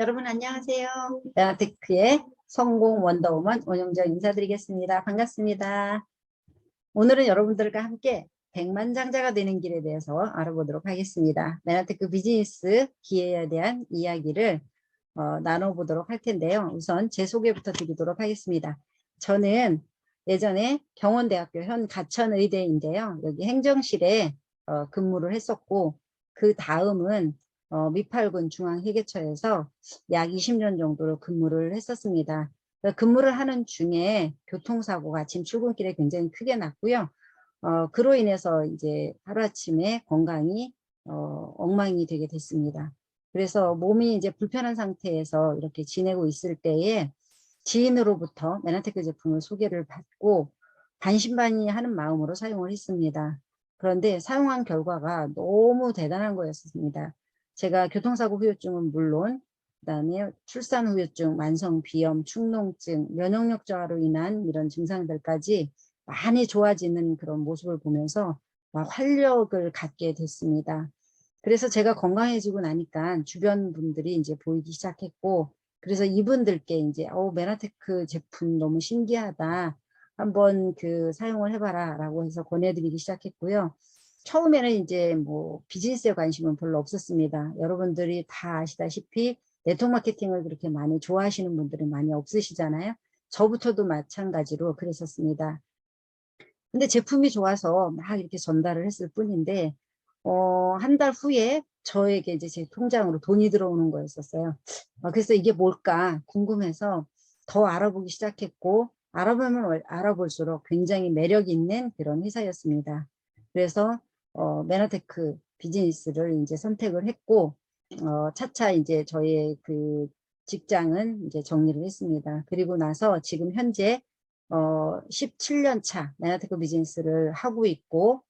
여러분 안녕하세요. 메나테크의 성공 원더우먼 원영정 인사드리겠습니다. 반갑습니다. 오늘은 여러분들과 함께 백만장자가 되는 길에 대해서 알아보도록 하겠습니다. 메나테크 비즈니스 기회에 대한 이야기를 나눠보도록 할 텐데요. 우선 제 소개부터 드리도록 하겠습니다. 저는 예전에 경원대학교 현 가천의대인데요. 여기 행정실에 근무를 했었고, 그 다음은 미팔군 중앙회계처에서 약 20년 정도로 근무를 했었습니다. 근무를 하는 중에 교통사고가 아침 출근길에 굉장히 크게 났고요. 그로 인해서 이제 하루아침에 건강이 엉망이 되게 됐습니다. 그래서 몸이 이제 불편한 상태에서 이렇게 지내고 있을 때에 지인으로부터 메나테크 제품을 소개를 받고 반신반의하는 마음으로 사용을 했습니다. 그런데 사용한 결과가 너무 대단한 거였습니다. 제가 교통사고 후유증은 물론 그다음에 출산 후유증, 만성 비염, 축농증, 면역력 저하로 인한 이런 증상들까지 많이 좋아지는 그런 모습을 보면서 막 활력을 갖게 됐습니다. 그래서 제가 건강해지고 나니까 주변 분들이 이제 보이기 시작했고, 그래서 이분들께 이제 메나테크 제품 너무 신기하다, 한번 그 사용을 해봐라 라고 해서 권해드리기 시작했고요. 처음에는 이제 뭐 비즈니스에 관심은 별로 없었습니다. 여러분들이 다 아시다시피 네트워크 마케팅을 그렇게 많이 좋아하시는 분들이 많이 없으시잖아요. 저부터도 마찬가지로 그랬었습니다. 근데 제품이 좋아서 막 이렇게 전달을 했을 뿐인데, 한 달 후에 저에게 이제 제 통장으로 돈이 들어오는 거였었어요. 그래서 이게 뭘까 궁금해서 더 알아보기 시작했고, 알아보면 알아볼수록 굉장히 매력 있는 그런 회사였습니다. 그래서 메나테크 비즈니스를 이제 선택을 했고, 차차 이제 저의 그 직장은 이제 정리를 했습니다. 그리고 나서 지금 현재 17년 차 메나테크 비즈니스를 하고 있고,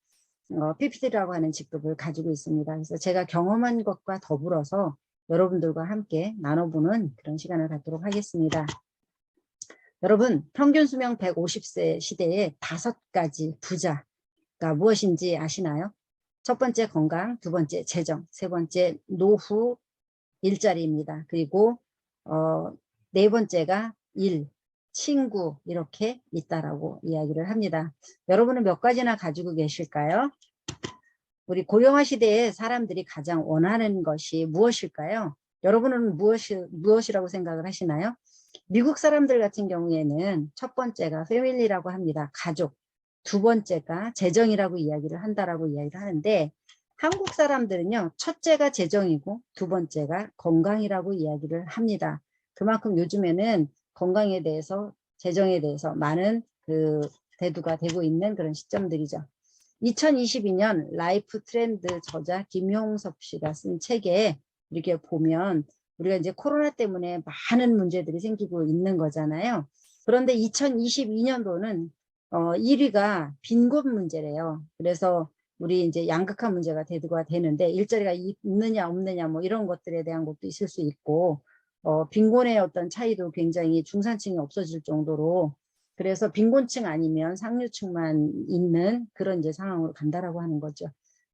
PPT라고 하는 직급을 가지고 있습니다. 그래서 제가 경험한 것과 더불어서 여러분들과 함께 나눠보는 그런 시간을 갖도록 하겠습니다. 여러분, 평균 수명 150세 시대에 5가지 부자가 무엇인지 아시나요? 첫 번째 건강, 두 번째 재정, 세 번째 노후 일자리입니다. 그리고 네 번째가 일, 친구 이렇게 있다라고 이야기를 합니다. 여러분은 몇 가지나 가지고 계실까요? 우리 고령화 시대에 사람들이 가장 원하는 것이 무엇일까요? 여러분은 무엇이라고 생각을 하시나요? 미국 사람들 같은 경우에는 첫 번째가 패밀리라고 합니다. 가족. 두 번째가 재정이라고 이야기를 한다라고 이야기를 하는데, 한국 사람들은요, 첫째가 재정이고 두 번째가 건강이라고 이야기를 합니다. 그만큼 요즘에는 건강에 대해서, 재정에 대해서 많은 그 대두가 되고 있는 그런 시점들이죠. 2022년 라이프 트렌드 저자 김용섭 씨가 쓴 책에 이렇게 보면, 우리가 이제 코로나 때문에 많은 문제들이 생기고 있는 거잖아요. 그런데 2022년도는 1위가 빈곤 문제래요. 그래서 우리 이제 양극화 문제가 대두가 되는데, 일자리가 있느냐 없느냐 뭐 이런 것들에 대한 것도 있을 수 있고, 빈곤의 어떤 차이도 굉장히 중산층이 없어질 정도로, 그래서 빈곤층 아니면 상류층만 있는 그런 이제 상황으로 간다라고 하는 거죠.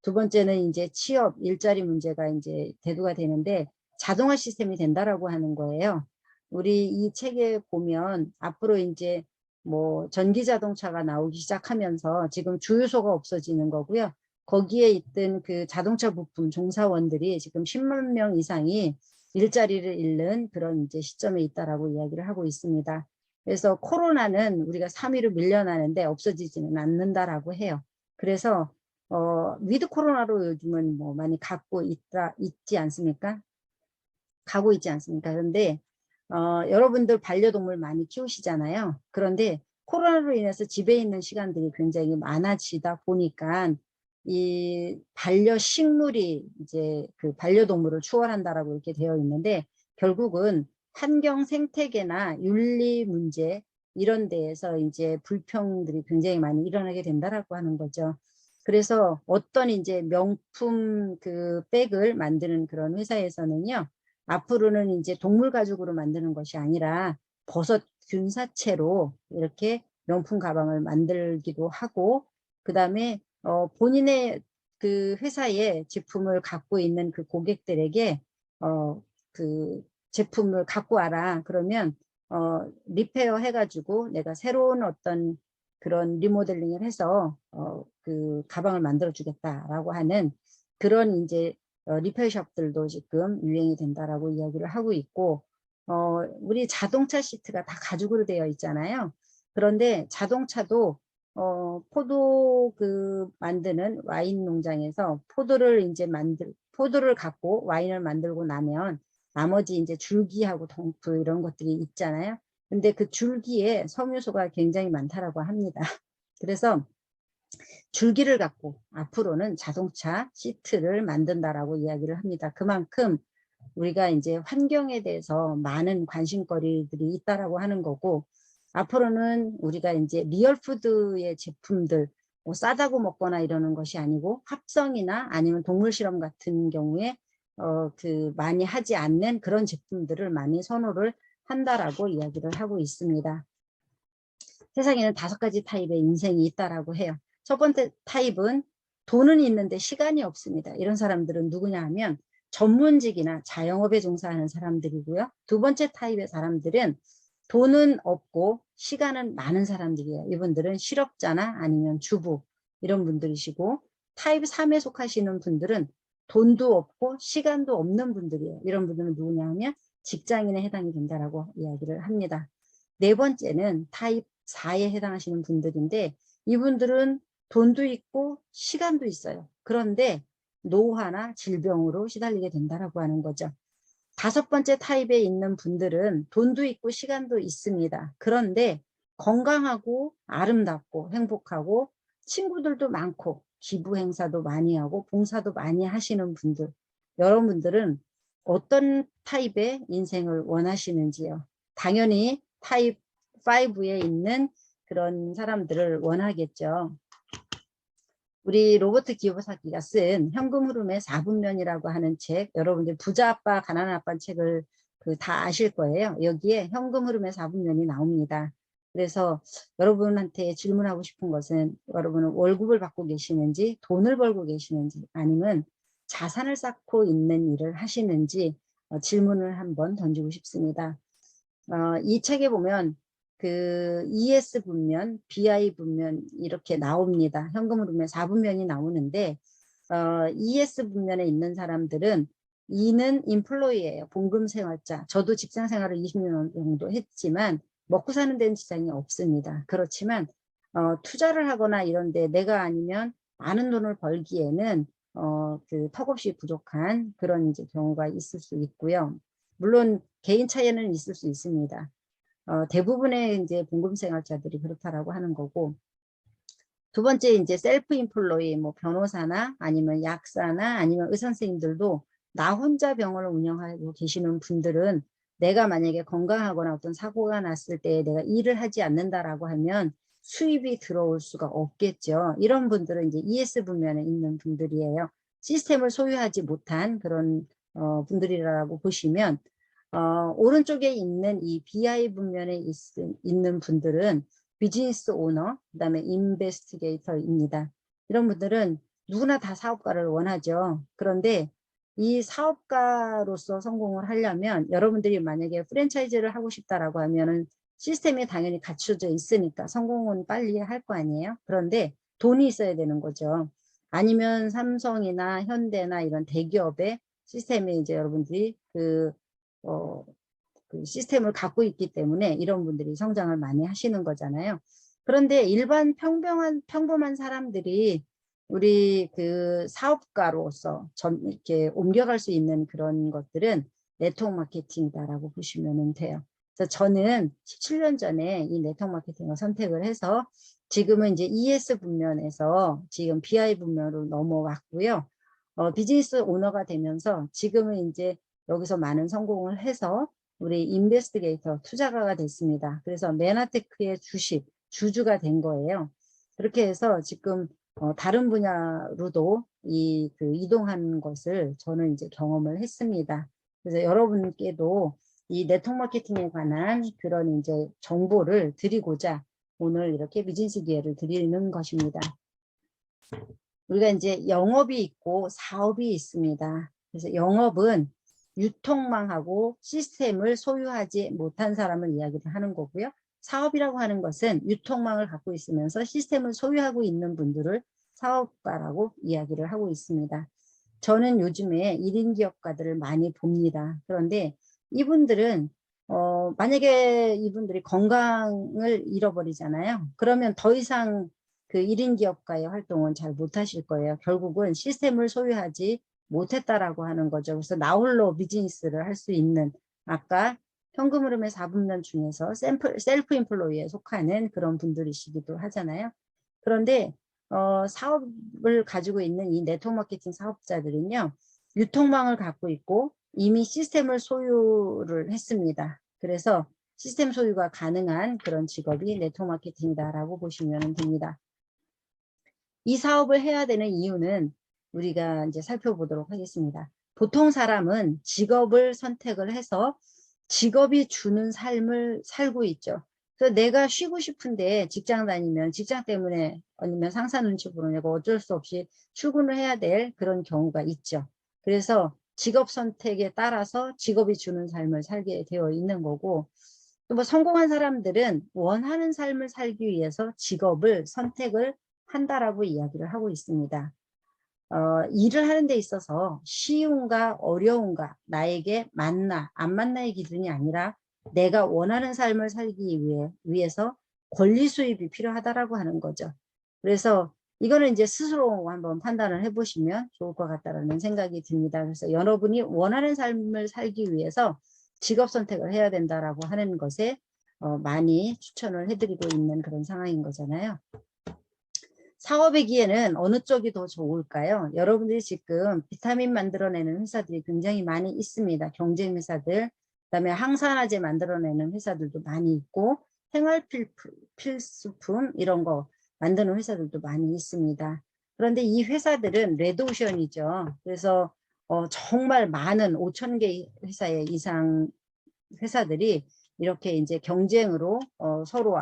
두 번째는 이제 취업, 일자리 문제가 이제 대두가 되는데, 자동화 시스템이 된다라고 하는 거예요. 우리 이 책에 보면 앞으로 이제 뭐 전기 자동차가 나오기 시작하면서 지금 주유소가 없어지는 거고요. 거기에 있던 그 자동차 부품 종사원들이 지금 10만 명 이상이 일자리를 잃는 그런 이제 시점에 있다라고 이야기를 하고 있습니다. 그래서 코로나는 우리가 3위로 밀려나는데 없어지지는 않는다라고 해요. 그래서 위드 코로나로 요즘은 뭐 많이 있지 않습니까? 가고 있지 않습니까? 그런데 여러분들 반려동물 많이 키우시잖아요. 그런데 코로나로 인해서 집에 있는 시간들이 굉장히 많아지다 보니까 이 반려식물이 이제 그 반려동물을 추월한다라고 이렇게 되어 있는데, 결국은 환경 생태계나 윤리 문제 이런 데에서 이제 불평들이 굉장히 많이 일어나게 된다라고 하는 거죠. 그래서 어떤 이제 명품 그 백을 만드는 그런 회사에서는요, 앞으로는 이제 동물 가죽으로 만드는 것이 아니라 버섯 균사체로 이렇게 명품 가방을 만들기도 하고, 그 다음에 본인의 그 회사의 제품을 갖고 있는 그 고객들에게 그 제품을 갖고 와라. 그러면 리페어 해가지고 내가 새로운 어떤 그런 리모델링을 해서 그 가방을 만들어 주겠다라고 하는 그런 이제 리페어숍들도 지금 유행이 된다라고 이야기를 하고 있고, 우리 자동차 시트가 다 가죽으로 되어 있잖아요. 그런데 자동차도 포도 만드는 와인 농장에서 포도를 갖고 와인을 만들고 나면 나머지 이제 줄기하고 덩프 이런 것들이 있잖아요. 근데 그 줄기에 섬유소가 굉장히 많다라고 합니다. 그래서 줄기를 갖고 앞으로는 자동차 시트를 만든다라고 이야기를 합니다. 그만큼 우리가 이제 환경에 대해서 많은 관심거리들이 있다라고 하는 거고, 앞으로는 우리가 이제 리얼푸드의 제품들, 뭐 싸다고 먹거나 이러는 것이 아니고 합성이나 아니면 동물 실험 같은 경우에 많이 하지 않는 그런 제품들을 많이 선호를 한다라고 이야기를 하고 있습니다. 세상에는 5가지 타입의 인생이 있다라고 해요. 첫 번째 타입은 돈은 있는데 시간이 없습니다. 이런 사람들은 누구냐 하면 전문직이나 자영업에 종사하는 사람들이고요. 두 번째 타입의 사람들은 돈은 없고 시간은 많은 사람들이에요. 이분들은 실업자나 아니면 주부 이런 분들이시고, 타입 3에 속하시는 분들은 돈도 없고 시간도 없는 분들이에요. 이런 분들은 누구냐 하면 직장인에 해당이 된다라고 이야기를 합니다. 네 번째는 타입 4에 해당하시는 분들인데, 이분들은 돈도 있고 시간도 있어요. 그런데 노화나 질병으로 시달리게 된다라고 하는 거죠. 5번째 타입에 있는 분들은 돈도 있고 시간도 있습니다. 그런데 건강하고 아름답고 행복하고 친구들도 많고 기부 행사도 많이 하고 봉사도 많이 하시는 분들, 여러분들은 어떤 타입의 인생을 원하시는지요? 당연히 타입 5에 있는 그런 사람들을 원하겠죠. 우리 로버트 기요사키가 쓴 현금 흐름의 4분면이라고 하는 책, 여러분들 부자 아빠 가난한 아빠 책을 다 아실 거예요. 여기에 현금 흐름의 4분면이 나옵니다. 그래서 여러분한테 질문하고 싶은 것은, 여러분은 월급을 받고 계시는지, 돈을 벌고 계시는지, 아니면 자산을 쌓고 있는 일을 하시는지 질문을 한번 던지고 싶습니다. 이 책에 보면 그 ES 분면, BI 분면 이렇게 나옵니다. 현금 흐름의 4분면이 나오는데, ES 분면에 있는 사람들은 E는 인플로이예요. 봉금 생활자. 저도 직장 생활을 20년 정도 했지만 먹고 사는 데는 지장이 없습니다. 그렇지만 투자를 하거나 이런데 내가 아니면 많은 돈을 벌기에는 턱없이 부족한 그런 이제 경우가 있을 수 있고요. 물론 개인 차이는 있을 수 있습니다. 대부분의 이제 봉급 생활자들이 그렇다라고 하는 거고, 두 번째 이제 셀프 인플로이, 뭐 변호사나 아니면 약사나 아니면 의사 선생님들도 나 혼자 병원을 운영하고 계시는 분들은 내가 만약에 건강하거나 어떤 사고가 났을 때 내가 일을 하지 않는다라고 하면 수입이 들어올 수가 없겠죠. 이런 분들은 이제 ES 분면에 있는 분들이에요. 시스템을 소유하지 못한 그런 분들이라고 보시면, 오른쪽에 있는 이 BI 분면에 있는 분들은 비즈니스 오너, 그 다음에 인베스티게이터입니다. 이런 분들은 누구나 다 사업가를 원하죠. 그런데 이 사업가로서 성공을 하려면, 여러분들이 만약에 프랜차이즈를 하고 싶다라고 하면은 시스템이 당연히 갖춰져 있으니까 성공은 빨리 할 거 아니에요. 그런데 돈이 있어야 되는 거죠. 아니면 삼성이나 현대나 이런 대기업의 시스템에 이제 여러분들이 그 시스템을 갖고 있기 때문에 이런 분들이 성장을 많이 하시는 거잖아요. 그런데 일반 평범한 사람들이 우리 그 사업가로서 이렇게 옮겨갈 수 있는 그런 것들은 네트워크 마케팅이다라고 보시면 돼요. 그래서 저는 17년 전에 이 네트워크 마케팅을 선택을 해서 지금은 이제 ES 분면에서 지금 BI 분면으로 넘어왔고요. 비즈니스 오너가 되면서 지금은 이제 여기서 많은 성공을 해서 우리 인베스티게이터 투자가가 됐습니다. 그래서 메나테크의 주주가 된 거예요. 그렇게 해서 지금 다른 분야로도 이동하는 것을 저는 이제 경험을 했습니다. 그래서 여러분께도 이 네트워크 마케팅에 관한 그런 이제 정보를 드리고자 오늘 이렇게 비즈니스 기회를 드리는 것입니다. 우리가 이제 영업이 있고 사업이 있습니다. 그래서 영업은 유통망하고 시스템을 소유하지 못한 사람을 이야기를 하는 거고요. 사업이라고 하는 것은 유통망을 갖고 있으면서 시스템을 소유하고 있는 분들을 사업가라고 이야기를 하고 있습니다. 저는 요즘에 1인 기업가들을 많이 봅니다. 그런데 이분들은 만약에 이분들이 건강을 잃어버리잖아요. 그러면 더 이상 그 1인 기업가의 활동은 잘 못하실 거예요. 결국은 시스템을 소유하지 못했다라고 하는 거죠. 그래서 나홀로 비즈니스를 할 수 있는, 아까 현금 흐름의 4분면 중에서 셀프 인플로이에 속하는 그런 분들이시기도 하잖아요. 그런데 사업을 가지고 있는 이 네트워크 마케팅 사업자들은요, 유통망을 갖고 있고 이미 시스템을 소유를 했습니다. 그래서 시스템 소유가 가능한 그런 직업이 네트워크 마케팅이다라고 보시면 됩니다. 이 사업을 해야 되는 이유는 우리가 이제 살펴보도록 하겠습니다. 보통 사람은 직업을 선택을 해서 직업이 주는 삶을 살고 있죠. 그래서 내가 쉬고 싶은데 직장 다니면 직장 때문에 아니면 상사 눈치 보느냐고 어쩔 수 없이 출근을 해야 될 그런 경우가 있죠. 그래서 직업 선택에 따라서 직업이 주는 삶을 살게 되어 있는 거고, 또 뭐 성공한 사람들은 원하는 삶을 살기 위해서 직업을 선택을 한다라고 이야기를 하고 있습니다. 일을 하는 데 있어서 쉬운가 어려운가, 나에게 맞나 안 맞나의 기준이 아니라 내가 원하는 삶을 살기 위해서 권리 수입이 필요하다라고 하는 거죠. 그래서 이거는 이제 스스로 한번 판단을 해보시면 좋을 것 같다라는 생각이 듭니다. 그래서 여러분이 원하는 삶을 살기 위해서 직업 선택을 해야 된다라고 하는 것에 많이 추천을 해드리고 있는 그런 상황인 거잖아요. 사업이기에는 어느 쪽이 더 좋을까요? 여러분들이 지금 비타민 만들어내는 회사들이 굉장히 많이 있습니다. 경쟁 회사들, 그다음에 항산화제 만들어내는 회사들도 많이 있고, 생활 필수품 이런 거 만드는 회사들도 많이 있습니다. 그런데 이 회사들은 레드오션이죠. 그래서 정말 많은 5,000개 회사의 이상 회사들이 이렇게 이제 경쟁으로 서로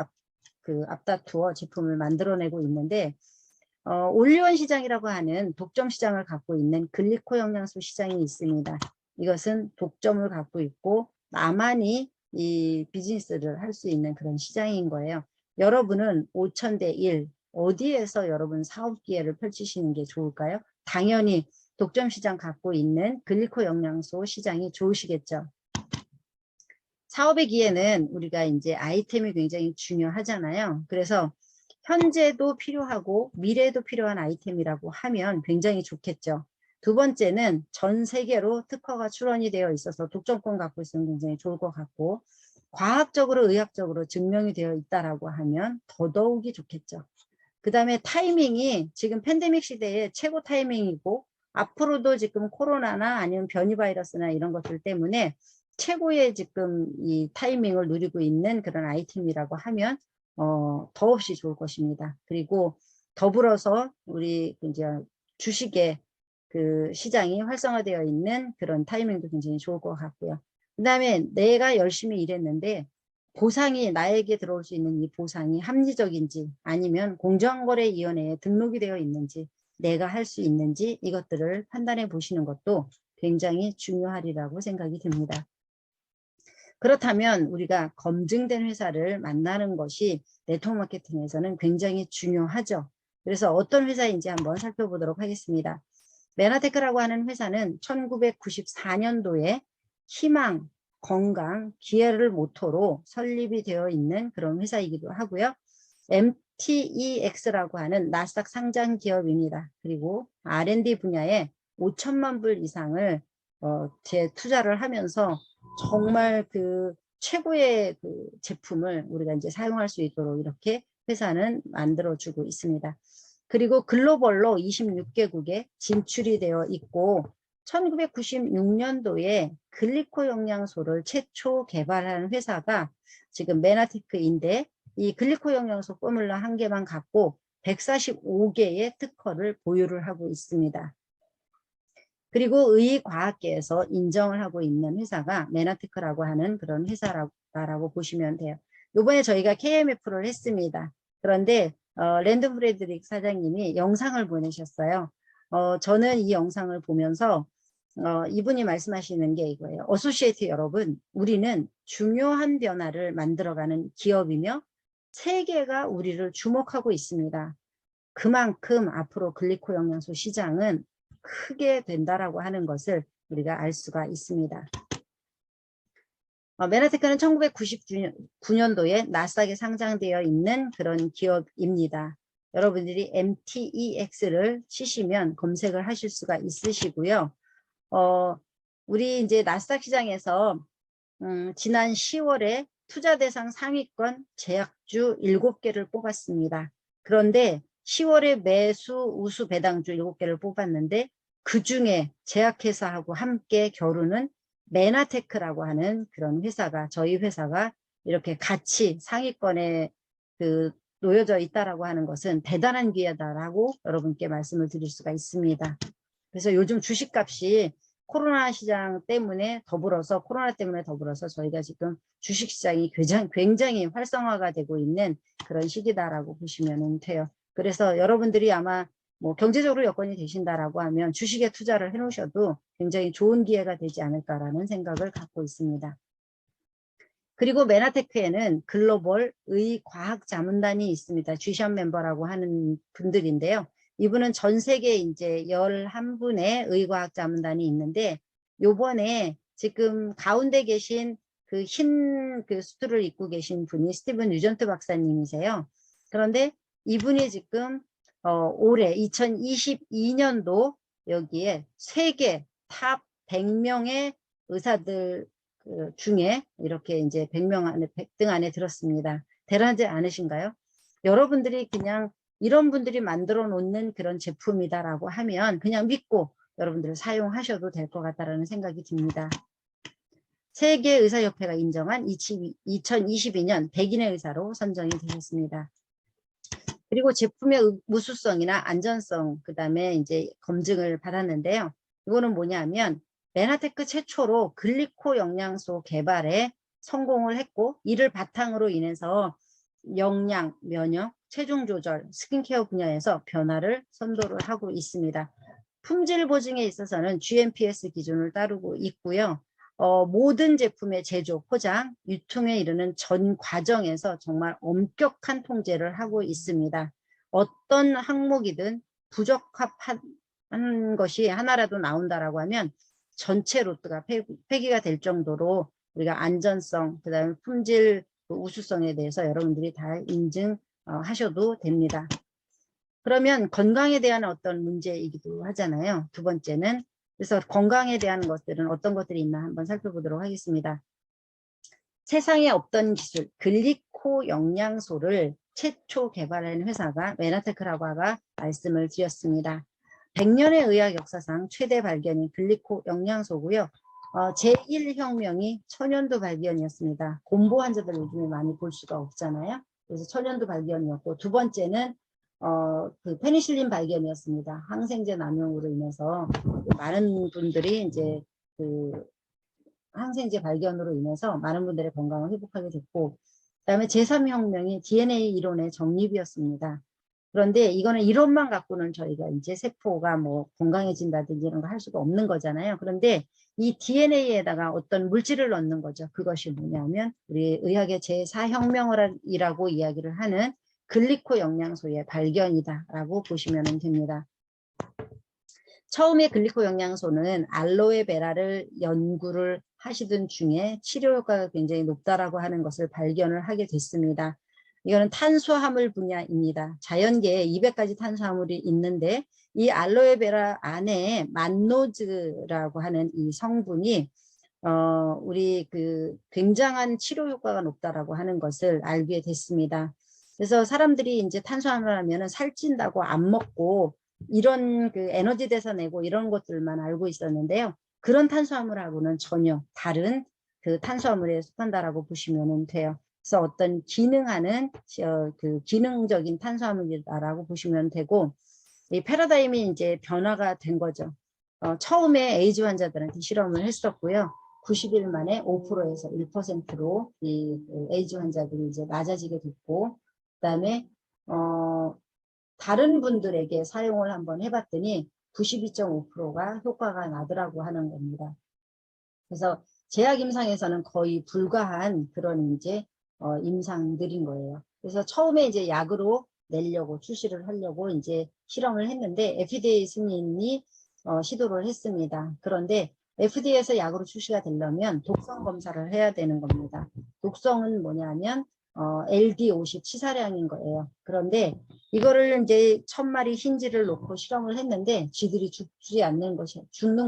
앞다투어 제품을 만들어내고 있는데, 올리원 시장이라고 하는 독점 시장을 갖고 있는 글리코 영양소 시장이 있습니다. 이것은 독점을 갖고 있고 나만이 이 비즈니스를 할 수 있는 그런 시장인 거예요. 여러분은 5,000대 1 어디에서 여러분 사업 기회를 펼치시는 게 좋을까요? 당연히 독점 시장 갖고 있는 글리코 영양소 시장이 좋으시겠죠. 사업의 기회는 우리가 이제 아이템이 굉장히 중요하잖아요. 그래서 현재도 필요하고 미래에도 필요한 아이템이라고 하면 굉장히 좋겠죠. 두 번째는 전 세계로 특허가 출원이 되어 있어서 독점권 갖고 있으면 굉장히 좋을 것 같고, 과학적으로 의학적으로 증명이 되어 있다라고 하면 더더욱이 좋겠죠. 그 다음에 타이밍이 지금 팬데믹 시대에 최고 타이밍이고, 앞으로도 지금 코로나나 아니면 변이 바이러스나 이런 것들 때문에 최고의 지금 이 타이밍을 누리고 있는 그런 아이템이라고 하면 더없이 좋을 것입니다. 그리고 더불어서 우리 이제 주식의 그 시장이 활성화되어 있는 그런 타이밍도 굉장히 좋을 것 같고요. 그 다음에 내가 열심히 일했는데 보상이 나에게 들어올 수 있는 이 보상이 합리적인지 아니면 공정거래위원회에 등록이 되어 있는지 내가 할 수 있는지 이것들을 판단해 보시는 것도 굉장히 중요하리라고 생각이 듭니다. 그렇다면 우리가 검증된 회사를 만나는 것이 네트워크 마케팅에서는 굉장히 중요하죠. 그래서 어떤 회사인지 한번 살펴보도록 하겠습니다. 메나테크라고 하는 회사는 1994년도에 희망, 건강, 기회를 모토로 설립이 되어 있는 그런 회사이기도 하고요. MTEX라고 하는 나스닥 상장 기업입니다. 그리고 R&D 분야에 5천만 불 이상을 재투자를 하면서 정말 그 최고의 그 제품을 우리가 이제 사용할 수 있도록 이렇게 회사는 만들어주고 있습니다. 그리고 글로벌로 26개국에 진출이 되어 있고 1996년도에 글리코 영양소를 최초 개발한 회사가 지금 메나테크인데, 이 글리코 영양소 포뮬러 한 개만 갖고 145개의 특허를 보유를 하고 있습니다. 그리고 의과학계에서 인정을 하고 있는 회사가 메나테크라고 하는 그런 회사라고 보시면 돼요. 이번에 저희가 KMF를 했습니다. 그런데 랜드 프레드릭 사장님이 영상을 보내셨어요. 저는 이 영상을 보면서 이분이 말씀하시는 게 이거예요. 어소시에이트 여러분, 우리는 중요한 변화를 만들어가는 기업이며 세계가 우리를 주목하고 있습니다. 그만큼 앞으로 글리코 영양소 시장은 크게 된다라고 하는 것을 우리가 알 수가 있습니다. 메나테크는 1999년도에 나스닥에 상장되어 있는 그런 기업입니다. 여러분들이 MTEX를 치시면 검색을 하실 수가 있으시고요. 우리 이제 나스닥 시장에서 지난 10월에 투자 대상 상위권 제약주 7개를 뽑았습니다. 그런데 10월에 매수 우수 배당주 7개를 뽑았는데 그 중에 제약회사하고 함께 겨루는 메나테크라고 하는 그런 회사가, 저희 회사가 이렇게 같이 상위권에 놓여져 있다라고 하는 것은 대단한 기회다라고 여러분께 말씀을 드릴 수가 있습니다. 그래서 요즘 주식값이 코로나 때문에 더불어서 저희가 지금 주식시장이 굉장히 활성화가 되고 있는 그런 시기다라고 보시면 돼요. 그래서 여러분들이 아마 뭐 경제적으로 여건이 되신다라고 하면 주식에 투자를 해 놓으셔도 굉장히 좋은 기회가 되지 않을까라는 생각을 갖고 있습니다. 그리고 메나테크에는 글로벌 의과학자문단이 있습니다. GSHAM 멤버라고 하는 분들인데요. 이분은 전 세계 이제 11분의 의과학자문단이 있는데, 요번에 지금 가운데 계신 그 흰 수트를 입고 계신 분이 스티븐 뉴전트 박사님이세요. 그런데 이분이 지금 올해 2022년도 여기에 세계 탑 100명의 의사들 중에 이렇게 이제 100등 안에 들었습니다. 대단하지 않으신가요? 여러분들이 그냥 이런 분들이 만들어 놓는 그런 제품이다라고 하면 그냥 믿고 여러분들 사용하셔도 될 것 같다라는 생각이 듭니다. 세계의사협회가 인정한 2022년 100인의 의사로 선정이 되셨습니다. 그리고 제품의 우수성이나 안전성, 그 다음에 이제 검증을 받았는데요. 이거는 뭐냐면 메나테크 최초로 글리코 영양소 개발에 성공을 했고, 이를 바탕으로 인해서 영양, 면역, 체중 조절, 스킨케어 분야에서 변화를 선도를 하고 있습니다. 품질 보증에 있어서는 GMPS 기준을 따르고 있고요. 모든 제품의 제조, 포장, 유통에 이르는 전 과정에서 정말 엄격한 통제를 하고 있습니다. 어떤 항목이든 부적합한 것이 하나라도 나온다라고 하면 전체 로트가 폐기가 될 정도로 우리가 안전성, 그 다음에 품질 우수성에 대해서 여러분들이 다 인증하셔도 됩니다. 그러면 건강에 대한 어떤 문제이기도 하잖아요. 두 번째는, 그래서 건강에 대한 것들은 어떤 것들이 있나 한번 살펴보도록 하겠습니다. 세상에 없던 기술, 글리코 영양소를 최초 개발한 회사가 메나테크라고 아까 말씀을 드렸습니다. 100년의 의학 역사상 최대 발견이 글리코 영양소고요. 제1혁명이 천연두 발견이었습니다. 곰보 환자들 요즘에 많이 볼 수가 없잖아요. 그래서 천연두 발견이었고, 두 번째는 그 페니실린 발견이었습니다. 항생제 남용으로 인해서 많은 분들이 이제 그 항생제 발견으로 인해서 많은 분들의 건강을 회복하게 됐고, 그 다음에 제3혁명이 DNA 이론의 정립이었습니다. 그런데 이거는 이론만 갖고는 저희가 이제 세포가 뭐 건강해진다든지 이런 거 할 수가 없는 거잖아요. 그런데 이 DNA에다가 어떤 물질을 넣는 거죠. 그것이 뭐냐면 우리 의학의 제4혁명이라고 이야기를 하는 글리코 영양소의 발견이다라고 보시면 됩니다. 처음에 글리코 영양소는 알로에베라를 연구를 하시던 중에 치료 효과가 굉장히 높다라고 하는 것을 발견을 하게 됐습니다. 이거는 탄수화물 분야입니다. 자연계에 200가지 탄수화물이 있는데 이 알로에베라 안에 만노즈라고 하는 이 성분이 우리 그 굉장한 치료 효과가 높다라고 하는 것을 알게 됐습니다. 그래서 사람들이 이제 탄수화물 하면은 살찐다고 안 먹고 이런 그 에너지 대사 내고 이런 것들만 알고 있었는데요. 그런 탄수화물하고는 전혀 다른 그 탄수화물에 속한다라고 보시면 돼요. 그래서 어떤 기능하는 그 기능적인 탄수화물이다라고 보시면 되고, 이 패러다임이 이제 변화가 된 거죠. 처음에 에이즈 환자들한테 실험을 했었고요. 90일 만에 5%에서 1%로 이 에이즈 환자들이 이제 낮아지게 됐고, 그다음에 다른 분들에게 사용을 한번 해봤더니 92.5%가 효과가 나더라고 하는 겁니다. 그래서 제약 임상에서는 거의 불가한 그런 이제 임상들인 거예요. 그래서 처음에 이제 약으로 내려고 출시를 하려고 이제 실험을 했는데 FDA 승인이 시도를 했습니다. 그런데 FDA에서 약으로 출시가 되려면 독성 검사를 해야 되는 겁니다. 독성은 뭐냐면 LD50 치사량인 거예요. 그런데 이거를 이제 1000마리 흰쥐를 놓고 실험을 했는데 쥐들이 죽는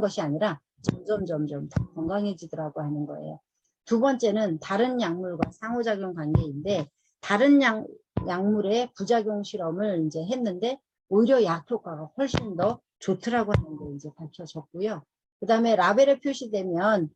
것이 아니라 점점 더 건강해지더라고 하는 거예요. 두 번째는 다른 약물과 상호작용 관계인데 다른 약물의 부작용 실험을 이제 했는데 오히려 약 효과가 훨씬 더 좋더라고 하는 게 이제 밝혀졌고요. 그 다음에 라벨에 표시되면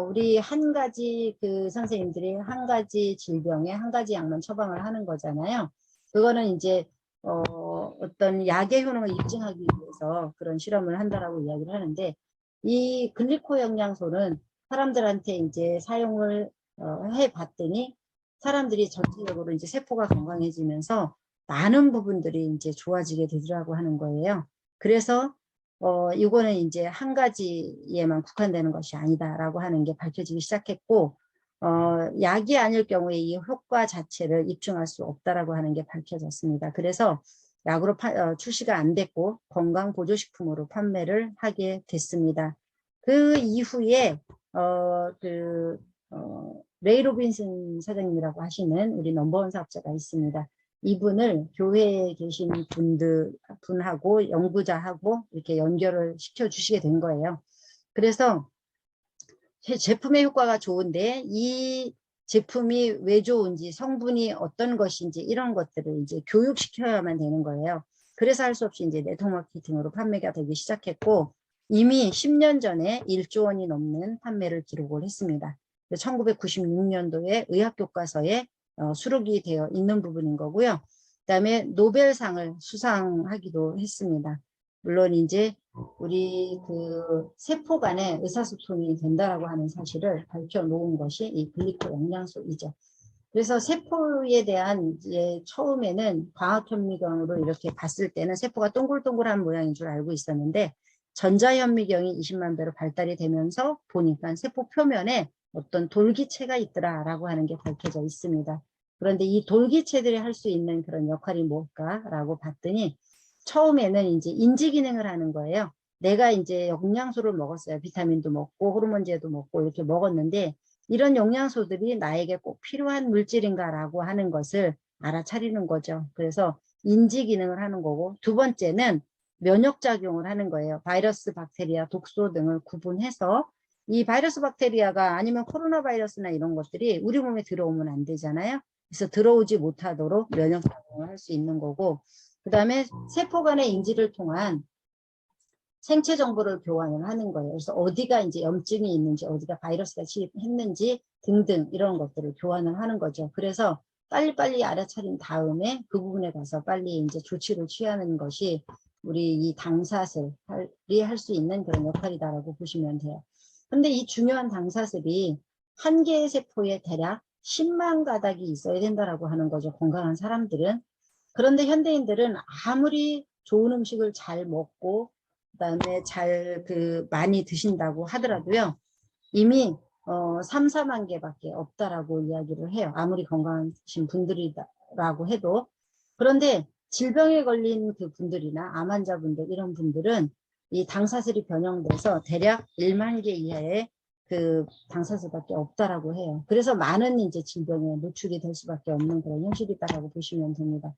우리 한 가지 그 선생님들이 한 가지 질병에 한 가지 약만 처방을 하는 거잖아요. 그거는 이제 어떤 약의 효능을 입증하기 위해서 그런 실험을 한다라고 이야기를 하는데 이 글리코 영양소는 사람들한테 이제 사용을 해봤더니 사람들이 전체적으로 이제 세포가 건강해지면서 많은 부분들이 이제 좋아지게 되더라고 하는 거예요. 그래서 이거는 이제 한 가지에만 국한되는 것이 아니다라고 하는 게 밝혀지기 시작했고 약이 아닐 경우에 이 효과 자체를 입증할 수 없다라고 하는 게 밝혀졌습니다. 그래서 약으로 출시가 안 됐고 건강보조식품으로 판매를 하게 됐습니다. 그 이후에 레이 로빈슨 사장님이라고 하시는 우리 넘버원 사업자가 있습니다. 이분을 교회에 계신 분하고 연구자하고 이렇게 연결을 시켜주시게 된 거예요. 그래서 제품의 효과가 좋은데 이 제품이 왜 좋은지 성분이 어떤 것인지 이런 것들을 이제 교육시켜야만 되는 거예요. 그래서 할 수 없이 이제 네트워크 마케팅으로 판매가 되기 시작했고 이미 10년 전에 1조 원이 넘는 판매를 기록을 했습니다. 1996년도에 의학교과서에 수록이 되어 있는 부분인 거고요. 그 다음에 노벨상을 수상하기도 했습니다. 물론 이제 우리 그 세포 간의 의사소통이 된다라고 하는 사실을 밝혀놓은 것이 이 글리코 영양소이죠. 그래서 세포에 대한 이제 처음에는 광학현미경으로 이렇게 봤을 때는 세포가 동글동글한 모양인 줄 알고 있었는데 전자현미경이 20만 배로 발달이 되면서 보니까 세포 표면에 어떤 돌기체가 있더라라고 하는 게 밝혀져 있습니다. 그런데 이 돌기체들이 할 수 있는 그런 역할이 뭘까라고 봤더니 처음에는 이제 인지 기능을 하는 거예요. 내가 이제 영양소를 먹었어요. 비타민도 먹고 호르몬제도 먹고 이렇게 먹었는데 이런 영양소들이 나에게 꼭 필요한 물질인가라고 하는 것을 알아차리는 거죠. 그래서 인지 기능을 하는 거고 두 번째는 면역작용을 하는 거예요. 바이러스, 박테리아, 독소 등을 구분해서 이 바이러스, 박테리아가 아니면 코로나 바이러스나 이런 것들이 우리 몸에 들어오면 안 되잖아요. 그래서 들어오지 못하도록 면역작용을 할 수 있는 거고 그 다음에 세포 간의 인지를 통한 생체 정보를 교환을 하는 거예요. 그래서 어디가 이제 염증이 있는지, 어디가 바이러스가 침입했는지 등등 이런 것들을 교환을 하는 거죠. 그래서 빨리빨리 알아차린 다음에 그 부분에 가서 빨리 이제 조치를 취하는 것이 우리 이 당사슬이 할 수 있는 그런 역할이다라고 보시면 돼요. 근데 이 중요한 당사슬이 한 개의 세포에 대략 10만 가닥이 있어야 된다라고 하는 거죠. 건강한 사람들은. 그런데 현대인들은 아무리 좋은 음식을 잘 먹고 그다음에 많이 드신다고 하더라도요. 이미 3, 4만 개밖에 없다라고 이야기를 해요. 아무리 건강하신 분들이라고 해도. 그런데 질병에 걸린 그 분들이나 암 환자분들 이런 분들은 이 당사슬이 변형돼서 대략 1만 개 이하의 그 당사슬밖에 없다라고 해요. 그래서 많은 이제 질병에 노출이 될 수밖에 없는 그런 현실이다라고 보시면 됩니다.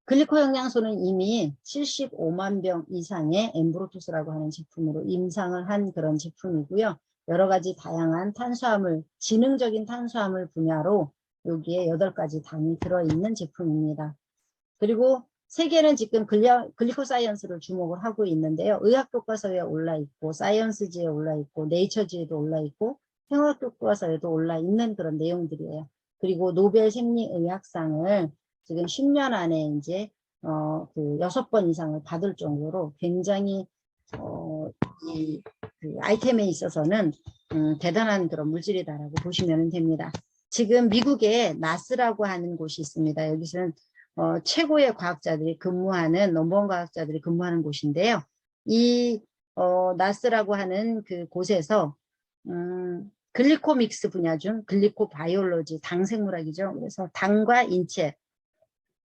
글리코 영양소는 이미 75만 병 이상의 엠브로토스라고 하는 제품으로 임상을 한 그런 제품이고요. 여러 가지 다양한 탄수화물, 지능적인 탄수화물 분야로 여기에 8가지 당이 들어있는 제품입니다. 그리고 세계는 지금 글리코 사이언스를 주목을 하고 있는데요. 의학교과서에 올라있고 사이언스지에 올라있고 네이처지에도 올라있고 생활교과서에도 올라있는 그런 내용들이에요. 그리고 노벨 생리의학상을 지금 10년 안에 이제 그 6번 이상을 받을 정도로 굉장히 그 아이템에 있어서는 대단한 그런 물질이다라고 보시면 됩니다. 지금 미국에 나스라고 하는 곳이 있습니다. 여기서는 최고의 과학자들이 근무하는 넘버원 과학자들이 근무하는 곳인데요. 이 나스라고 하는 그 곳에서 글리코믹스 분야 중 글리코바이올로지 당생물학이죠. 그래서 당과 인체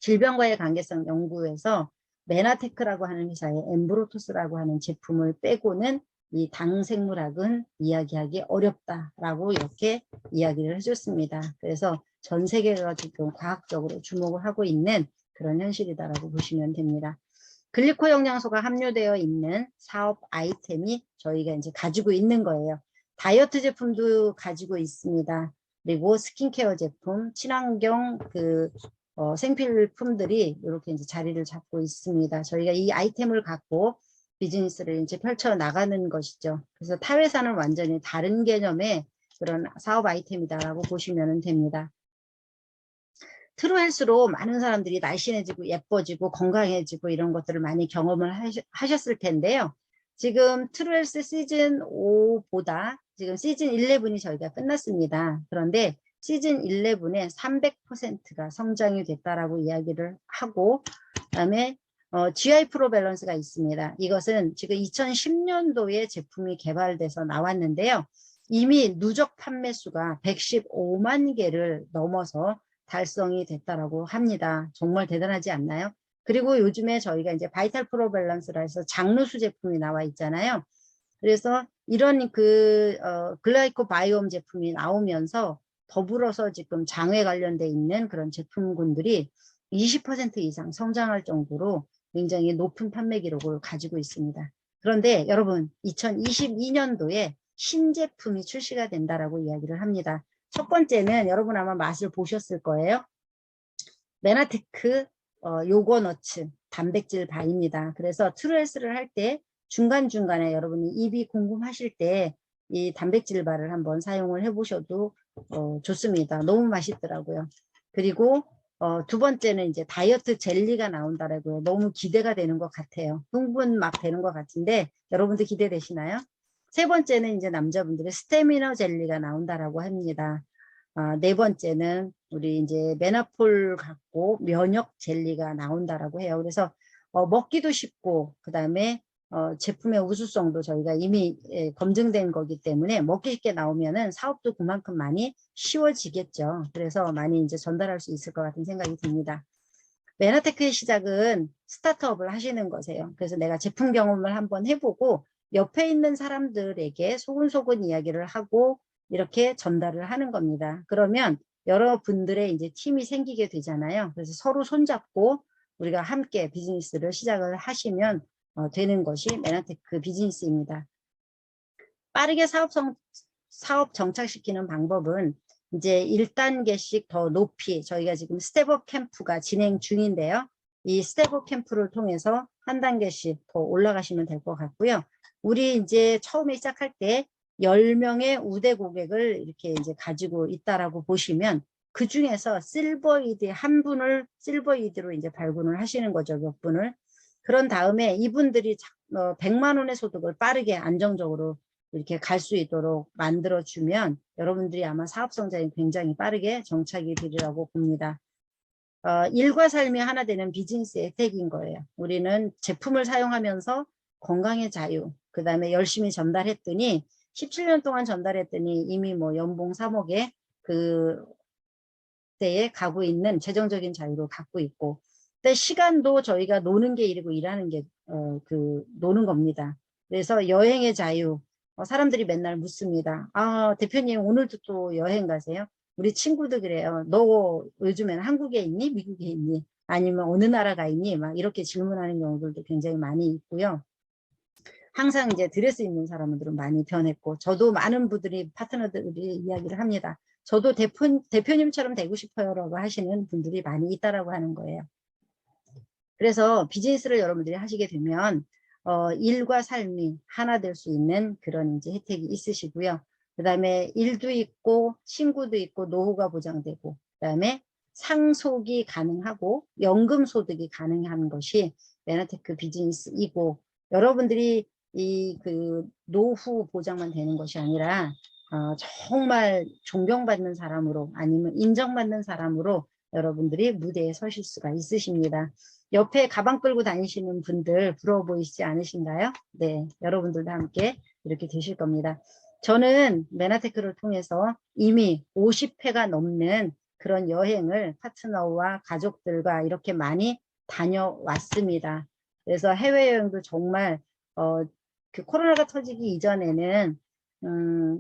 질병과의 관계성 연구에서 메나테크라고 하는 회사의 엠브로토스라고 하는 제품을 빼고는 이 당생물학은 이야기하기 어렵다라고 이렇게 이야기를 해줬습니다. 그래서 전 세계가 지금 과학적으로 주목을 하고 있는 그런 현실이다라고 보시면 됩니다. 글리코 영양소가 함유되어 있는 사업 아이템이 저희가 이제 가지고 있는 거예요. 다이어트 제품도 가지고 있습니다. 그리고 스킨케어 제품, 친환경 생필품들이 이렇게 이제 자리를 잡고 있습니다. 저희가 이 아이템을 갖고 비즈니스를 이제 펼쳐 나가는 것이죠. 그래서 타 회사는 완전히 다른 개념의 그런 사업 아이템이다라고 보시면 됩니다. 트루헬스로 많은 사람들이 날씬해지고 예뻐지고 건강해지고 이런 것들을 많이 경험을 하셨을 텐데요. 지금 트루헬스 시즌 5보다 지금 시즌 11이 저희가 끝났습니다. 그런데 시즌 11에 300%가 성장이 됐다라고 이야기를 하고, 그다음에 GI 프로 밸런스가 있습니다. 이것은 지금 2010년도에 제품이 개발돼서 나왔는데요. 이미 누적 판매 수가 115만 개를 넘어서 달성이 됐다라고 합니다. 정말 대단하지 않나요? 그리고 요즘에 저희가 이제 바이탈 프로 밸런스라 해서 장누수 제품이 나와 있잖아요. 그래서 이런 글라이코 바이옴 제품이 나오면서 더불어서 지금 장에 관련돼 있는 그런 제품군들이 20% 이상 성장할 정도로 굉장히 높은 판매 기록을 가지고 있습니다. 그런데 여러분 2022년도에 신제품이 출시가 된다라고 이야기를 합니다. 첫 번째는 여러분 아마 맛을 보셨을 거예요. 메나테크 요거너츠 단백질 바입니다. 그래서 트루헬스를 할 때 중간중간에 여러분이 입이 궁금하실 때 이 단백질 바를 한번 사용을 해보셔도 좋습니다. 너무 맛있더라고요. 그리고 두 번째는 이제 다이어트 젤리가 나온다라고요. 너무 기대가 되는 것 같아요. 흥분 막 되는 것 같은데 여러분들 기대되시나요? 세 번째는 이제 남자분들의 스태미너 젤리가 나온다라고 합니다. 네 번째는 우리 이제 메나폴 갖고 면역 젤리가 나온다라고 해요. 그래서 먹기도 쉽고 그 다음에 제품의 우수성도 저희가 이미 검증된 거기 때문에 먹기 쉽게 나오면은 사업도 그만큼 많이 쉬워지겠죠. 그래서 많이 이제 전달할 수 있을 것 같은 생각이 듭니다. 메나테크의 시작은 스타트업을 하시는 거세요. 그래서 내가 제품 경험을 한번 해보고 옆에 있는 사람들에게 소근소근 이야기를 하고 이렇게 전달을 하는 겁니다. 그러면 여러분들의 이제 팀이 생기게 되잖아요. 그래서 서로 손잡고 우리가 함께 비즈니스를 시작을 하시면 되는 것이 메나테크 비즈니스입니다. 빠르게 사업 정착시키는 방법은 이제 1단계씩 더 높이 저희가 지금 스텝업 캠프가 진행 중인데요. 이 스텝업 캠프를 통해서 한 단계씩 더 올라가시면 될 것 같고요. 우리 이제 처음에 시작할 때 10명의 우대 고객을 이렇게 이제 가지고 있다라고 보시면 그 중에서 실버이드 한 분을 실버이드로 이제 발굴을 하시는 거죠. 몇 분을. 그런 다음에 이분들이 100만 원의 소득을 빠르게 안정적으로 이렇게 갈 수 있도록 만들어주면 여러분들이 아마 사업 성장이 굉장히 빠르게 정착이 되리라고 봅니다. 일과 삶이 하나 되는 비즈니스 혜택인 거예요. 우리는 제품을 사용하면서 건강의 자유, 그 다음에 열심히 전달했더니 17년 동안 전달했더니 이미 뭐 연봉 3억에 그 때에 가고 있는 재정적인 자유를 갖고 있고, 근데 시간도 저희가 노는 게 일이고 일하는 게 노는 겁니다. 그래서 여행의 자유, 사람들이 맨날 묻습니다. 대표님 오늘도 또 여행 가세요? 우리 친구도 그래요. 너 요즘엔 한국에 있니? 미국에 있니? 아니면 어느 나라 가 있니? 막 이렇게 질문하는 경우들도 굉장히 많이 있고요. 항상 이제 드레스 입는 사람들은 많이 변했고, 저도 많은 분들이 파트너들이 이야기를 합니다. 저도 대표님처럼 되고 싶어요라고 하시는 분들이 많이 있다라고 하는 거예요. 그래서 비즈니스를 여러분들이 하시게 되면 일과 삶이 하나 될 수 있는 그런 이제 혜택이 있으시고요. 그 다음에 일도 있고 친구도 있고 노후가 보장되고, 그 다음에 상속이 가능하고 연금 소득이 가능한 것이 메나테크 비즈니스이고, 여러분들이 이 노후 보장만 되는 것이 아니라 정말 존경받는 사람으로 아니면 인정받는 사람으로 여러분들이 무대에 서실 수가 있으십니다. 옆에 가방 끌고 다니시는 분들 부러워 보이시지 않으신가요? 네, 여러분들도 함께 이렇게 되실 겁니다. 저는 메나테크를 통해서 이미 50회가 넘는 그런 여행을 파트너와 가족들과 이렇게 많이 다녀왔습니다. 그래서 해외여행도 정말 그 코로나가 터지기 이전에는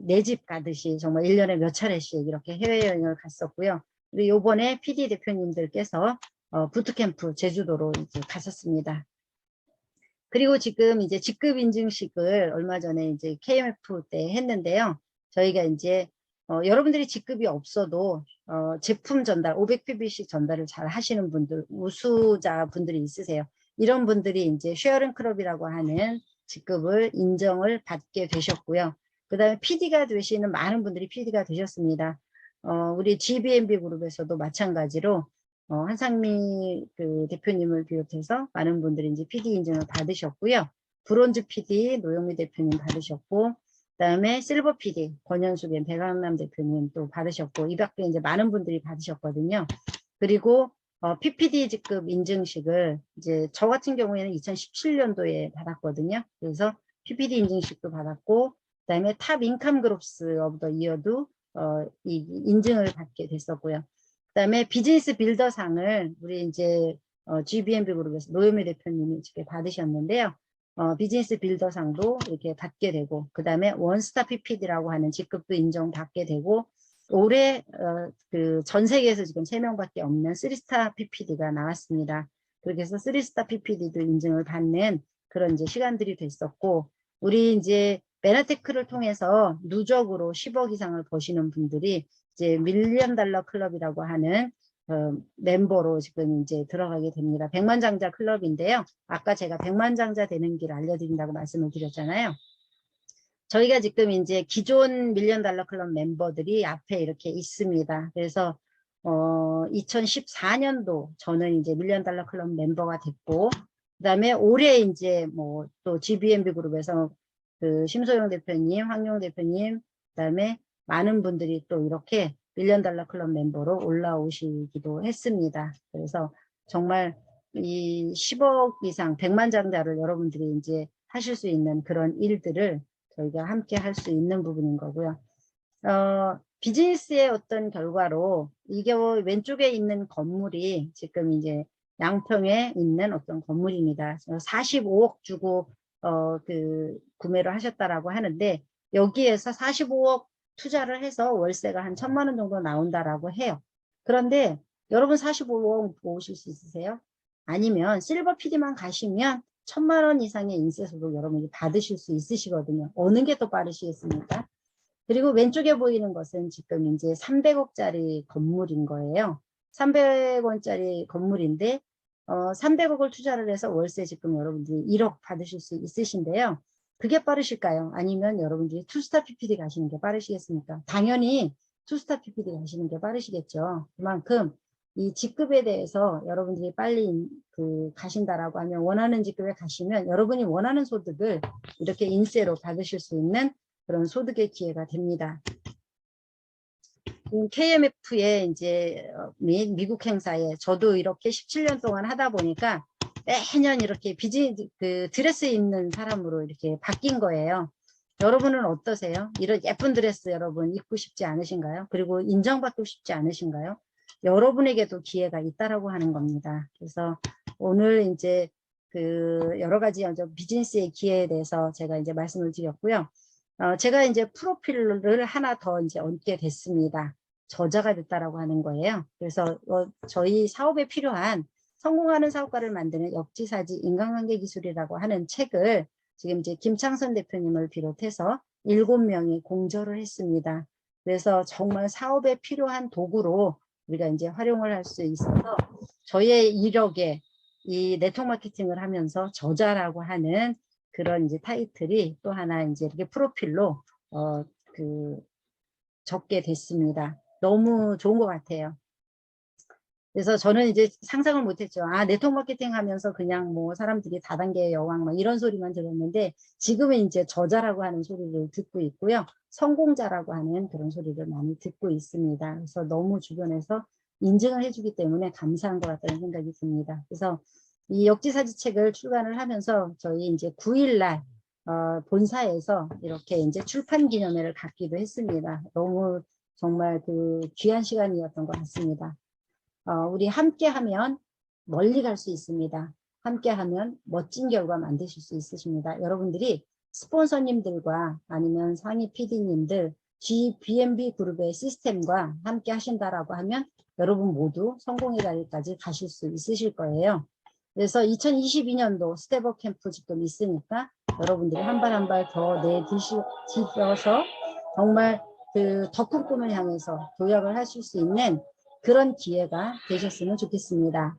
내 집 가듯이 정말 1년에 몇 차례씩 이렇게 해외여행을 갔었고요. 그리고 요번에 PD 대표님들께서 부트캠프 제주도로 이제 갔었습니다. 그리고 지금 이제 직급 인증식을 얼마 전에 이제 KMF 때 했는데요. 저희가 이제 여러분들이 직급이 없어도 제품 전달, 500PB씩 전달을 잘 하시는 분들, 우수자 분들이 있으세요. 이런 분들이 이제 쉐어링 클럽이라고 하는 직급을 인정을 받게 되셨고요. 그 다음에 PD가 되시는 많은 분들이 PD가 되셨습니다. 우리 GBNB 그룹에서도 마찬가지로 한상미 그 대표님을 비롯해서 많은 분들이 이제 PD 인증을 받으셨고요. 브론즈 PD 노영미 대표님 받으셨고, 그다음에 실버 PD 권현숙 백강남 대표님 또 받으셨고, 이 밖에 이제 많은 분들이 받으셨거든요. 그리고 PPD 직급 인증식을 이제 저 같은 경우에는 2017년도에 받았거든요. 그래서 PPD 인증식도 받았고, 그다음에 탑 인컴 그룹스 오브 더 이어도 이 인증을 받게 됐었고요. 그다음에 비즈니스 빌더상을 우리 이제 GBNB 그룹에서 노영미 대표님이 이렇게 받으셨는데요. 비즈니스 빌더상도 이렇게 받게 되고, 그다음에 원스타 PPD라고 하는 직급도 인정받게 되고, 올해 그 전 세계에서 지금 3명밖에 없는 3스타 PPD가 나왔습니다. 그렇게 해서 3스타 PPD도 인증을 받는 그런 이제 시간들이 됐었고, 우리 이제 메나테크를 통해서 누적으로 10억 이상을 버시는 분들이 이제 밀리언 달러 클럽이라고 하는 멤버로 지금 이제 들어가게 됩니다. 백만장자 클럽인데요. 아까 제가 백만장자 되는 길 알려드린다고 말씀을 드렸잖아요. 저희가 지금 이제 기존 밀리언 달러 클럽 멤버들이 앞에 이렇게 있습니다. 그래서 2014년도 저는 이제 밀리언 달러 클럽 멤버가 됐고, 그다음에 올해 이제 뭐 또 GBNB 그룹에서 그 심소영 대표님, 황용 대표님, 그다음에 많은 분들이 또 이렇게 밀리언 달러 클럽 멤버로 올라오시기도 했습니다. 그래서 정말 이 10억 이상 100만 장자를 여러분들이 이제 하실 수 있는 그런 일들을 저희가 함께 할 수 있는 부분인 거고요. 비즈니스의 어떤 결과로 이게 왼쪽에 있는 건물이 지금 이제 양평에 있는 어떤 건물입니다. 45억 주고 그 구매를 하셨다라고 하는데, 여기에서 45억 투자를 해서 월세가 한 1,000만 원 정도 나온다라고 해요. 그런데 여러분 45억 모으실 수 있으세요? 아니면 실버 PD만 가시면 1,000만 원 이상의 인세소득 여러분이 받으실 수 있으시거든요. 어느 게 더 빠르시겠습니까? 그리고 왼쪽에 보이는 것은 지금 이제 300억짜리 건물인 거예요. 300원짜리 건물인데 300억을 투자를 해서 월세 지금 여러분들이 1억 받으실 수 있으신데요. 그게 빠르실까요? 아니면 여러분들이 투스타 PPD 가시는 게 빠르시겠습니까? 당연히 투스타 PPD 가시는 게 빠르시겠죠. 그만큼 이 직급에 대해서 여러분들이 빨리 그 가신다라고 하면, 원하는 직급에 가시면 여러분이 원하는 소득을 이렇게 인세로 받으실 수 있는 그런 소득의 기회가 됩니다. KMF에 이제 및 미국 행사에 저도 이렇게 17년 동안 하다 보니까 매년 이렇게 그 드레스 입는 사람으로 이렇게 바뀐 거예요. 여러분은 어떠세요? 이런 예쁜 드레스 여러분 입고 싶지 않으신가요? 그리고 인정받고 싶지 않으신가요? 여러분에게도 기회가 있다라고 하는 겁니다. 그래서 오늘 이제 그 여러 가지 비즈니스의 기회에 대해서 제가 이제 말씀을 드렸고요. 제가 이제 프로필을 하나 더 이제 얹게 됐습니다. 저자가 됐다라고 하는 거예요. 그래서 저희 사업에 필요한 성공하는 사업가를 만드는 역지사지 인간관계 기술이라고 하는 책을 지금 이제 김창선 대표님을 비롯해서 7명이 공저를 했습니다. 그래서 정말 사업에 필요한 도구로 우리가 이제 활용을 할 수 있어서 저의 이력에 이 네트워크 마케팅을 하면서 저자라고 하는 그런 이제 타이틀이 또 하나 이제 이렇게 프로필로 그 적게 됐습니다. 너무 좋은 것 같아요. 그래서 저는 이제 상상을 못했죠. 아, 네트워크 마케팅 하면서 그냥 뭐 사람들이 다단계의 여왕 막 이런 소리만 들었는데, 지금은 이제 저자라고 하는 소리를 듣고 있고요. 성공자라고 하는 그런 소리를 많이 듣고 있습니다. 그래서 너무 주변에서 인증을 해주기 때문에 감사한 것 같다는 생각이 듭니다. 그래서 이 역지사지책을 출간을 하면서 저희 이제 9일날 본사에서 이렇게 이제 출판 기념회를 갖기도 했습니다. 너무 정말 그 귀한 시간이었던 것 같습니다. 우리 함께하면 멀리 갈 수 있습니다. 함께하면 멋진 결과 만드실 수 있으십니다. 여러분들이 스폰서님들과 아니면 상위 PD님들, GBNB 그룹의 시스템과 함께 하신다라고 하면 여러분 모두 성공의 자리까지 가실 수 있으실 거예요. 그래서 2022년도 스텝업 캠프 지금 있으니까 여러분들이 한 발 한 발 더 내디셔서 정말 그 더 큰 꿈을 향해서 도약을 하실 수 있는 그런 기회가 되셨으면 좋겠습니다.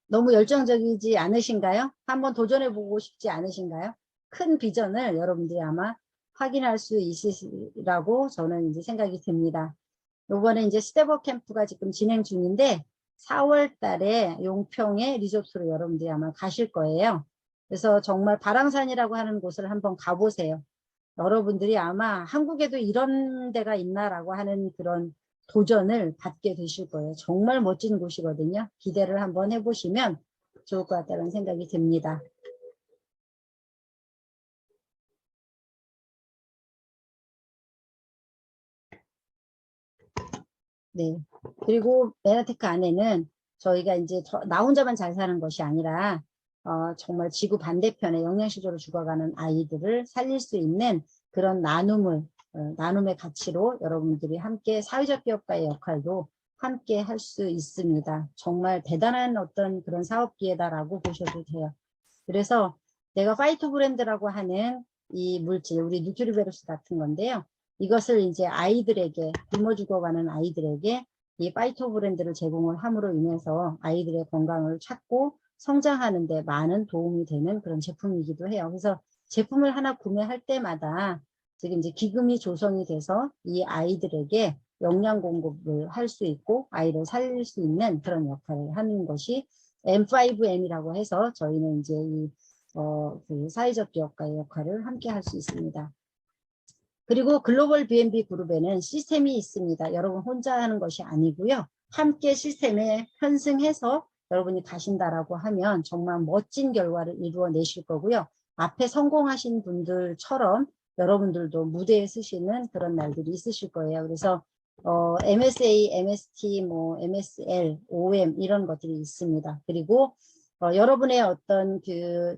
너무 열정적이지 않으신가요? 한번 도전해보고 싶지 않으신가요? 큰 비전을 여러분들이 아마 확인할 수 있으시라고 저는 이제 생각이 듭니다. 요번에 이제 스텝업 캠프가 지금 진행 중인데 4월 달에 용평의 리조트로 여러분들이 아마 가실 거예요. 그래서 정말 바랑산이라고 하는 곳을 한번 가보세요. 여러분들이 아마 한국에도 이런 데가 있나라고 하는 그런 도전을 받게 되실 거예요. 정말 멋진 곳이거든요. 기대를 한번 해보시면 좋을 것 같다는 생각이 듭니다. 네. 그리고 메나테크 안에는 저희가 이제 나 혼자만 잘 사는 것이 아니라 정말 지구 반대편에 영양실조로 죽어가는 아이들을 살릴 수 있는 그런 나눔의 가치로 여러분들이 함께 사회적 기업가의 역할도 함께 할 수 있습니다. 정말 대단한 어떤 그런 사업 기회다라고 보셔도 돼요. 그래서 내가 파이터 브랜드라고 하는 이 물질, 우리 뉴트리베로스 같은 건데요. 이것을 이제 아이들에게, 굶어 죽어가는 아이들에게 이 파이터 브랜드를 제공을 함으로 인해서 아이들의 건강을 찾고 성장하는 데 많은 도움이 되는 그런 제품이기도 해요. 그래서 제품을 하나 구매할 때마다 지금 이제 기금이 조성이 돼서 이 아이들에게 영양 공급을 할 수 있고 아이를 살릴 수 있는 그런 역할을 하는 것이 M5M이라고 해서 저희는 이제 그 사회적 기업가의 역할을 함께 할 수 있습니다. 그리고 글로벌 B&B 그룹에는 시스템이 있습니다. 여러분 혼자 하는 것이 아니고요. 함께 시스템에 편승해서 여러분이 가신다라고 하면 정말 멋진 결과를 이루어내실 거고요. 앞에 성공하신 분들처럼 여러분들도 무대에 서시는 그런 날들이 있으실 거예요. 그래서 MSA, MST, MSL, OM 이런 것들이 있습니다. 그리고 여러분의 어떤 그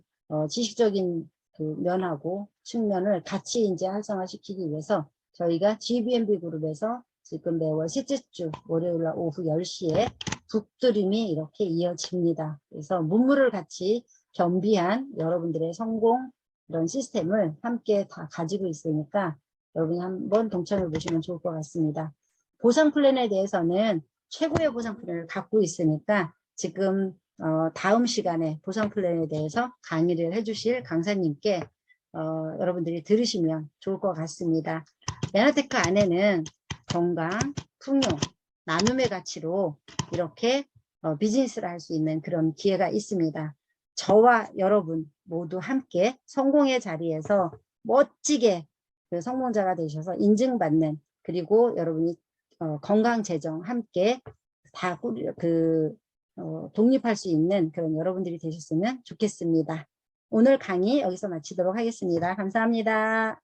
지식적인 그 면하고 측면을 같이 이제 활성화시키기 위해서 저희가 GBNB 그룹에서 지금 매월 셋째 주 월요일 날 오후 10시에 북드림이 이렇게 이어집니다. 그래서 문물을 같이 겸비한 여러분들의 성공 이런 시스템을 함께 다 가지고 있으니까 여러분이 한번 동참해 보시면 좋을 것 같습니다. 보상 플랜에 대해서는 최고의 보상 플랜을 갖고 있으니까 지금 다음 시간에 보상 플랜에 대해서 강의를 해주실 강사님께 여러분들이 들으시면 좋을 것 같습니다. 메나테크 안에는 건강, 풍요, 나눔의 가치로 이렇게 비즈니스를 할 수 있는 그런 기회가 있습니다. 저와 여러분 모두 함께 성공의 자리에서 멋지게 그 성공자가 되셔서 인증받는 그리고 여러분이 건강 재정 함께 다 독립할 수 있는 그런 여러분들이 되셨으면 좋겠습니다. 오늘 강의 여기서 마치도록 하겠습니다. 감사합니다.